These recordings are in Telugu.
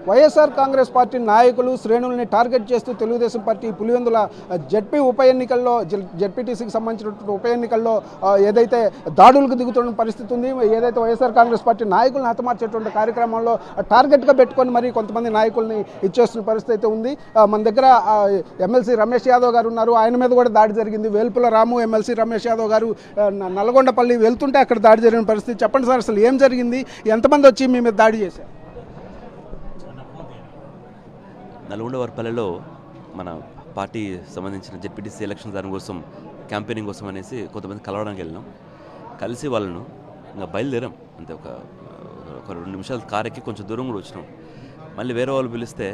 వైఎస్ఆర్ కాంగ్రెస్ పార్టీ నాయకులు శ్రేణుల్ని టార్గెట్ చేస్తూ తెలుగుదేశం పార్టీ పులివెందుల జడ్పీ ఉప ఎన్నికల్లో జడ్పీటీసీకి సంబంధించినటువంటి ఉప ఎన్నికల్లో ఏదైతే దాడులకు దిగుతున్న పరిస్థితి ఉంది, ఏదైతే వైఎస్ఆర్ కాంగ్రెస్ పార్టీ నాయకులను హతమార్చేటువంటి కార్యక్రమంలో టార్గెట్గా పెట్టుకొని మరి కొంతమంది నాయకుల్ని ఇచ్చేస్తున్న పరిస్థితి అయితే ఉంది. మన దగ్గర ఎమ్మెల్సీ రమేష్ యాదవ్ గారు ఉన్నారు, ఆయన మీద కూడా దాడి జరిగింది. వేల్పుల రాము ఎమ్మెల్సీ రమేష్ యాదవ్ గారు నల్గొండపల్లి వెళ్తుంటే అక్కడ దాడి జరిగిన పరిస్థితి. చెప్పండి సార్, అసలు ఏం జరిగింది, ఎంతమంది వచ్చి మీ మీద దాడి చేశారు? నల్గొండవరపల్లిలో మన పార్టీ సంబంధించిన జెడ్పీటీసీ ఎలక్షన్ దాని కోసం క్యాంపెయినింగ్ కోసం అనేసి కొంతమంది కలవడానికి వెళ్ళినాం. కలిసి వాళ్ళను ఇంకా బయలుదేరాం. అంతే ఒక 2 నిమిషాలు కారు ఎక్కి కొంచెం దూరం కూడా వచ్చినాం. మళ్ళీ వేరే వాళ్ళు పిలిస్తే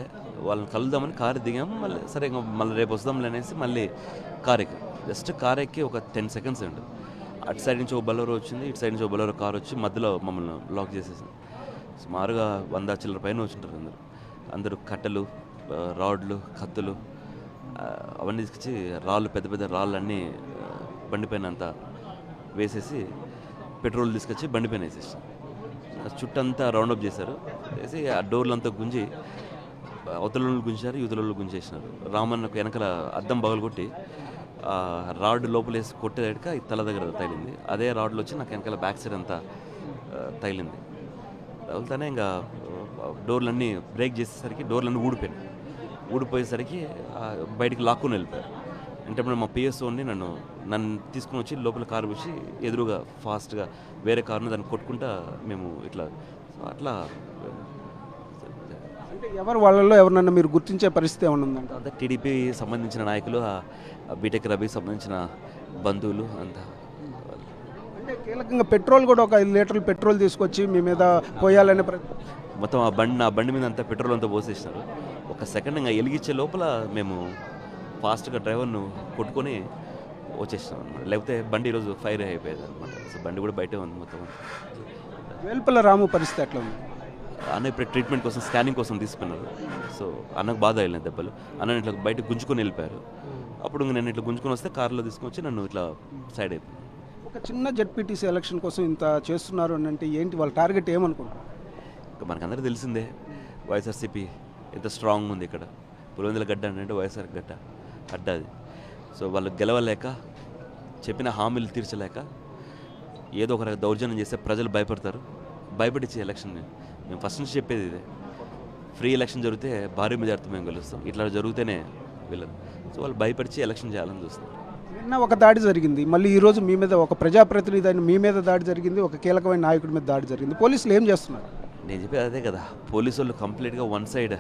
వాళ్ళని కలుద్దామని కారు దిగాం. మళ్ళీ సరే ఇంకా మళ్ళీ రేపు వస్తాంలే అనేసి మళ్ళీ కారు ఎక్కి జస్ట్ కారు ఎక్కి ఒక 10 సెకండ్స్ ఉంటుంది. అటు సైడ్ నుంచి ఒక బలరో వచ్చింది, ఇటు సైడ్ నుంచి ఒక బలరో కారు వచ్చి మధ్యలో మమ్మల్ని లాక్ చేసేసింది. సుమారుగా 100 చిల్లర పైన వచ్చింటారు. అందరూ కట్టెలు, రాడ్లు, కత్తులు అవన్నీ తీసుకొచ్చి రాళ్ళు, పెద్ద పెద్ద రాళ్ళన్నీ బండిపైన అంతా వేసేసి పెట్రోల్ తీసుకొచ్చి బండిపైన వేసేసి చుట్టంతా రౌండప్ చేశారు. వేసి ఆ డోర్లంతా గుంజి అవతలలో గుంజారు, యువతలలో గుంజేసినారు. రామన్నకు వెనకాల అద్దం పగలగొట్టి రాడ్ లోపలేసి కొట్టేదాక ఈ తల దగ్గర తగిలింది. అదే రాడ్లు వచ్చి నాకు వెనకాల బ్యాక్ సైడ్ అంతా తగిలింది. తగులుతానే ఇంకా డోర్లన్నీ బ్రేక్ చేసేసరికి డోర్లన్నీ ఊడిపోయేసరికి బయటికి లాక్కుని వెళ్ళిపోయారు. అంటే మా పిఎస్ఓని నన్ను తీసుకుని వచ్చి లోపల కారు వచ్చి ఎదురుగా ఫాస్ట్గా వేరే కారుని దాన్ని కొట్టుకుంటా మేము ఇట్లా అట్లా. అంటే ఎవరు వాళ్ళలో ఎవరినన్నా మీరు గుర్తించే పరిస్థితి ఏమన్నా ఉందంటే? అంతా టీడీపీ సంబంధించిన నాయకులు, బీటెక్ రబీకి సంబంధించిన బంధువులు అంతా. అంటే కీలకంగా పెట్రోల్ కూడా ఒక 5 లీటర్లు పెట్రోల్ తీసుకొచ్చి మీ మీద పోయాలనే మొత్తం ఆ బండి మీద అంతా పెట్రోల్ అంతా పోసేసినారు. ఒక సెకండ్ ఇంకా వెలిగించే లోపల మేము ఫాస్ట్గా డ్రైవర్ను కొట్టుకొని వచ్చేసినాం అనమాట. లేకపోతే బండి ఈరోజు ఫైర్ అయిపోయేది అనమాట. సో బండి కూడా బయటే ఉంది మొత్తం. వేల్పుల రాము పరిస్థితి ఎట్లా ఉంది? అన్న ఇప్పుడు ట్రీట్మెంట్ కోసం, స్కానింగ్ కోసం తీసుకున్నారు. సో అన్నకు బాధ అయినాయి దెబ్బలు. అన్న ఇట్లా బయట గుంజుకొని వెళ్ళిపోయారు. అప్పుడు నేను ఇట్లా గుంజుకొని వస్తే కారులో తీసుకొని వచ్చి నన్ను ఇట్లా సైడ్ అయిపోయింది. ఒక చిన్న జెడ్పీటీసీ ఎలక్షన్ కోసం ఇంత చేస్తున్నారు అని అంటే ఏంటి వాళ్ళ టార్గెట్ ఏమనుకుంటున్నారు? ఇంకా మనకందరూ తెలిసిందే వైఎస్ఆర్సీపీ ఎంత స్ట్రాంగ్ ఉంది ఇక్కడ. పులివెందుల గడ్డ అంటే వైఎస్ఆర్ అడ్డ అది. సో వాళ్ళు గెలవలేక, చెప్పిన హామీలు తీర్చలేక ఏదో ఒక దౌర్జన్యం చేస్తే ప్రజలు భయపడతారు. భయపడిచ్చే ఎలక్షన్ మేము ఫస్ట్ నుంచి చెప్పేది ఇదే. ఫ్రీ ఎలక్షన్ జరిగితే భారీ మెజార్టీ మేము గెలుస్తాం, ఇట్లా జరిగితేనే వీళ్ళదు. సో వాళ్ళు భయపడిచి ఎలక్షన్ చేయాలని చూస్తారు. నిన్న ఒక దాడి జరిగింది, మళ్ళీ ఈరోజు మీ మీద ఒక ప్రజాప్రతినిధి అయిన మీ మీద దాడి జరిగింది, ఒక కీలకమైన నాయకుడి మీద దాడి జరిగింది. పోలీసులు ఏం చేస్తున్నారు? నేను చెప్పేది అదే కదా, పోలీసు వాళ్ళు కంప్లీట్గా వన్ సైడ్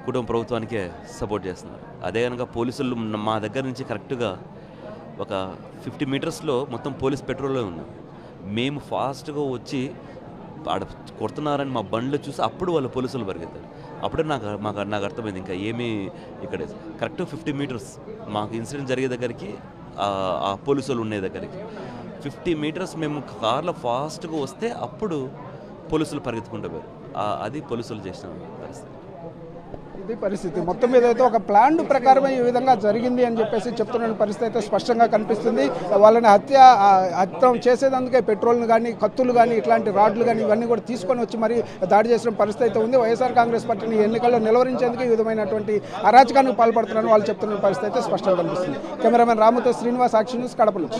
కుటుంబ ప్రభుత్వానికే సపోర్ట్ చేస్తున్నారు. అదే కనుక పోలీసులు మా దగ్గర నుంచి కరెక్ట్గా ఒక 50 మీటర్స్లో మొత్తం పోలీస్ పెట్రోల్లో ఉన్నాం. మేము ఫాస్ట్గా వచ్చి ఆడ కొడుతున్నారని మా బండ్లు చూసి అప్పుడు వాళ్ళు పోలీసులు పరిగెత్తారు. అప్పుడే నాకు అర్థమైంది ఇంకా ఏమీ ఇక్కడ కరెక్ట్ 50 మీటర్స్ మాకు ఇన్సిడెంట్ జరిగే దగ్గరికి, ఆ పోలీసులు ఉండే దగ్గరికి 50 మీటర్స్ మేము కార్లో ఫాస్ట్గా వస్తే అప్పుడు పోలీసులు పరిగెత్తుకుంటూ పోయారు. అది పోలీసులు చేసిన పరిస్థితి. ఇది పరిస్థితి మొత్తం మీద అయితే ఒక ప్లాన్ ప్రకారమే ఈ విధంగా జరిగింది అని చెప్పేసి చెప్తున్న పరిస్థితి అయితే స్పష్టంగా కనిపిస్తుంది. వాళ్ళని హత్య చేసేందుకే పెట్రోల్ని కానీ, కత్తులు కానీ, ఇట్లాంటి రాడ్లు కానీ ఇవన్నీ కూడా తీసుకొని వచ్చి మరి దాడి చేసిన పరిస్థితి అయితే ఉంది. వైఎస్ఆర్ కాంగ్రెస్ పార్టీని ఎన్నికల్లో నిలవరించేందుకు ఈ విధమైనటువంటి అరాచకానికి పాల్పడుతున్నారని వాళ్ళు చెప్తున్న పరిస్థితి అయితే స్పష్టంగా కనిపిస్తుంది. కెమెరామెన్ రాముతో శ్రీనివాస్, సాక్షి న్యూస్, కడప నుంచి.